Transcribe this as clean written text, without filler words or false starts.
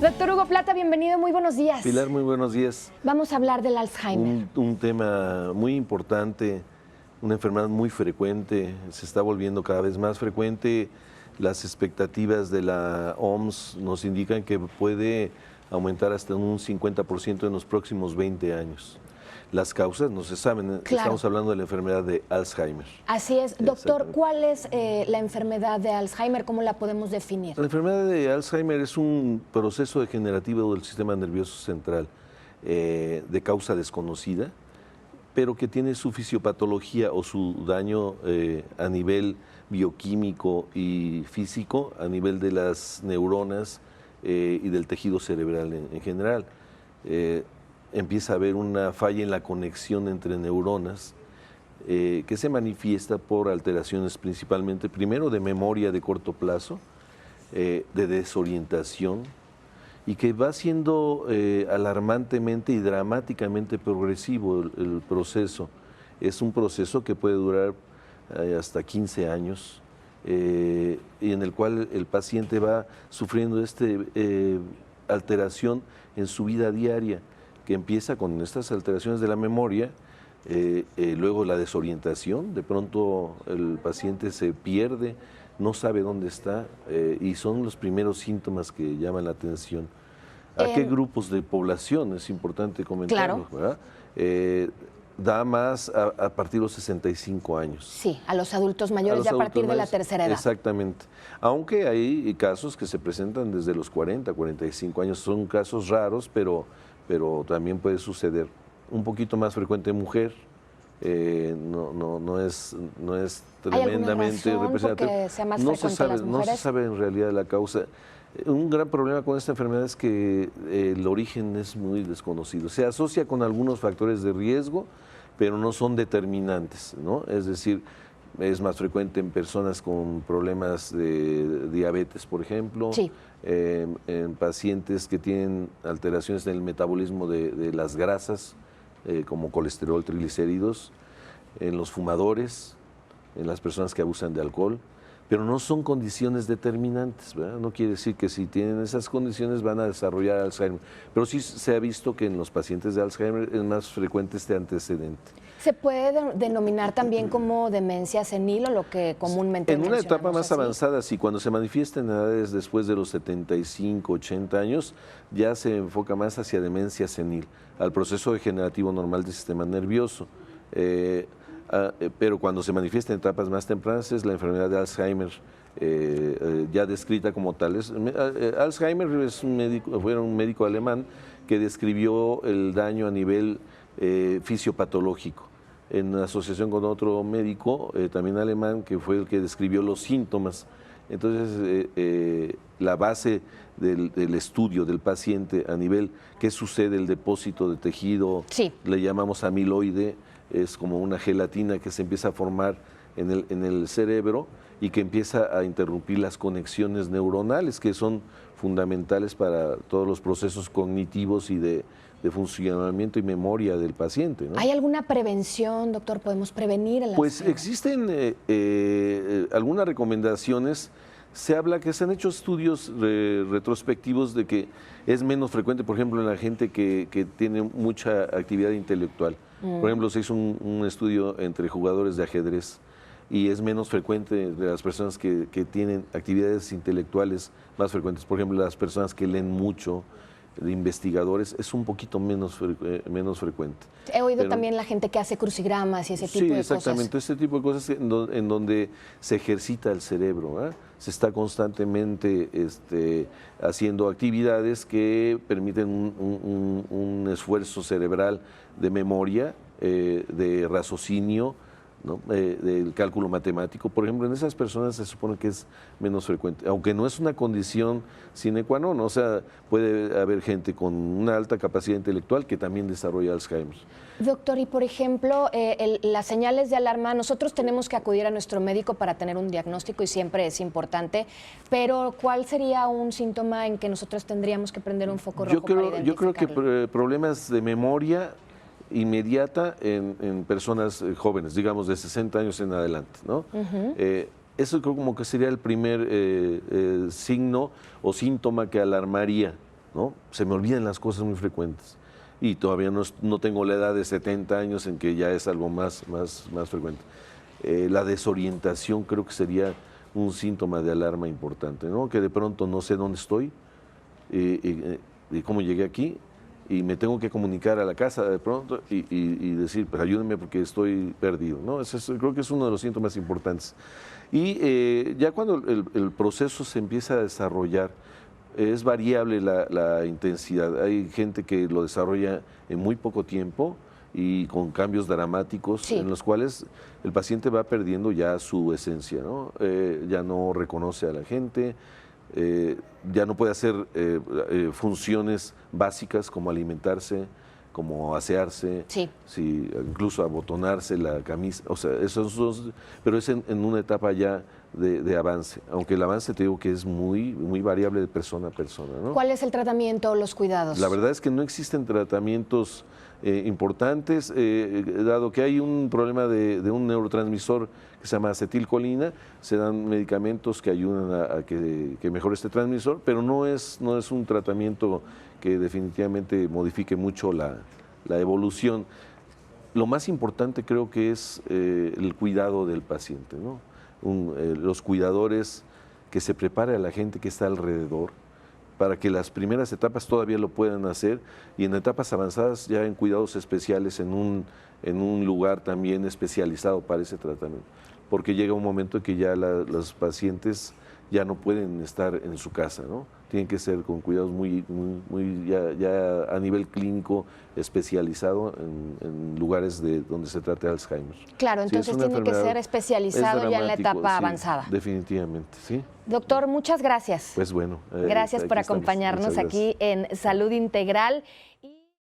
Doctor Hugo Plata, bienvenido, muy buenos días. Pilar, muy buenos días. Vamos a hablar del Alzheimer. Un tema muy importante, una enfermedad muy frecuente, se está volviendo cada vez más frecuente. Las expectativas de la OMS nos indican que puede aumentar hasta un 50% en los próximos 20 años. Las causas no se saben, Claro. Estamos hablando de la enfermedad de Alzheimer. Así es. Doctor, ¿cuál es la enfermedad de Alzheimer? ¿Cómo la podemos definir? La enfermedad de Alzheimer es un proceso degenerativo del sistema nervioso central de causa desconocida, pero que tiene su fisiopatología o su daño a nivel bioquímico y físico, a nivel de las neuronas y del tejido cerebral en general. Empieza a haber una falla en la conexión entre neuronas que se manifiesta por alteraciones principalmente, primero de memoria de corto plazo, de desorientación, y que va siendo alarmantemente y dramáticamente progresivo el proceso. Es un proceso que puede durar hasta 15 años y en el cual el paciente va sufriendo esta alteración en su vida diaria, que empieza con estas alteraciones de la memoria, luego la desorientación, de pronto el paciente se pierde, no sabe dónde está y son los primeros síntomas que llaman la atención. ¿A qué grupos de población? Es importante comentarlo, Claro. ¿Verdad? Da más a partir de los 65 años. Sí, a los adultos mayores ya a partir de la tercera edad. Exactamente. Aunque hay casos que se presentan desde los 40, 45 años, son casos raros, pero también puede suceder. Un poquito más frecuente en mujer, no es tremendamente representativo. No se sabe en realidad la causa. Un gran problema con esta enfermedad es que el origen es muy desconocido. Se asocia con algunos factores de riesgo, pero no son determinantes, ¿no? Es decir, es más frecuente en personas con problemas de diabetes, por ejemplo, sí. En pacientes que tienen alteraciones en el metabolismo de las grasas, como colesterol, triglicéridos, en los fumadores, en las personas que abusan de alcohol, pero no son condiciones determinantes, ¿verdad? No quiere decir que si tienen esas condiciones van a desarrollar Alzheimer, pero sí se ha visto que en los pacientes de Alzheimer es más frecuente este antecedente. ¿Se puede denominar también como demencia senil o lo que comúnmente en una etapa más así? avanzada, sí, cuando se manifiesta en edades después de los 75, 80 años, ya se enfoca más hacia demencia senil, al proceso degenerativo normal del sistema nervioso. Pero cuando se manifiesta en etapas más tempranas es la enfermedad de Alzheimer, ya descrita como tal. Alzheimer fue un médico alemán que describió el daño a nivel fisiopatológico, en asociación con otro médico, también alemán, que fue el que describió los síntomas. Entonces, la base del estudio del paciente a nivel qué sucede, el depósito de tejido, sí, le llamamos amiloide, es como una gelatina que se empieza a formar en el cerebro y que empieza a interrumpir las conexiones neuronales, que son fundamentales para todos los procesos cognitivos y de funcionamiento y memoria del paciente, ¿no? ¿Hay alguna prevención, doctor? ¿Podemos prevenir el Pues Alzheimer? existen algunas recomendaciones. Se habla que se han hecho estudios retrospectivos de que es menos frecuente, por ejemplo, en la gente que tiene mucha actividad intelectual. Por ejemplo, se hizo un estudio entre jugadores de ajedrez y es menos frecuente de las personas que tienen actividades intelectuales más frecuentes. Por ejemplo, las personas que leen mucho, de investigadores, es un poquito menos frecuente. He oído también la gente que hace crucigramas y ese tipo de cosas. Sí, exactamente, este tipo de cosas en donde se ejercita el cerebro, ¿eh? Se está constantemente haciendo actividades que permiten un esfuerzo cerebral de memoria, de raciocinio, ¿no? Del cálculo matemático. Por ejemplo, en esas personas se supone que es menos frecuente, aunque no es una condición sine qua non, o sea, puede haber gente con una alta capacidad intelectual que también desarrolla Alzheimer. Doctor, y por ejemplo, las señales de alarma, nosotros tenemos que acudir a nuestro médico para tener un diagnóstico y siempre es importante, pero ¿cuál sería un síntoma en que nosotros tendríamos que prender un foco rojo para identificarlo? Yo creo que problemas de memoria inmediata en personas jóvenes, digamos de 60 años en adelante, ¿no? Eso creo como que sería el primer signo o síntoma que alarmaría ¿no? Se me olvidan las cosas muy frecuentes. Y todavía no tengo la edad de 70 años en que ya es algo más frecuente. La desorientación creo que sería un síntoma de alarma importante, ¿no? Que de pronto no sé dónde estoy y cómo llegué aquí y me tengo que comunicar a la casa de pronto y decir, pues ayúdenme porque estoy perdido, ¿no? Creo que es uno de los síntomas importantes. Y ya cuando el proceso se empieza a desarrollar, es variable la intensidad. Hay gente que lo desarrolla en muy poco tiempo y con cambios dramáticos, sí, en los cuales el paciente va perdiendo ya su esencia, ¿no? Ya no reconoce a la gente, ya no puede hacer funciones básicas como alimentarse, como asearse, sí, sí, incluso abotonarse la camisa, o sea, pero es en una etapa ya de avance, aunque el avance te digo que es muy variable de persona a persona, ¿no? ¿Cuál es el tratamiento o los cuidados? La verdad es que no existen tratamientos importantes, dado que hay un problema de un neurotransmisor que se llama acetilcolina, se dan medicamentos que ayudan a que mejore este transmisor, pero no es un tratamiento que definitivamente modifique mucho la evolución. Lo más importante creo que es el cuidado del paciente, ¿no? Los cuidadores, que se prepare a la gente que está alrededor, para que las primeras etapas todavía lo puedan hacer y en etapas avanzadas ya en cuidados especiales en un lugar también especializado para ese tratamiento. Porque llega un momento en que ya los pacientes ya no pueden estar en su casa, ¿no? Tienen que ser con cuidados ya a nivel clínico especializado en lugares donde se trate Alzheimer. Claro, entonces tiene que ser especializado ya en la etapa avanzada. Definitivamente, sí. Doctor, muchas gracias. Pues bueno. Gracias por acompañarnos aquí en Salud Integral.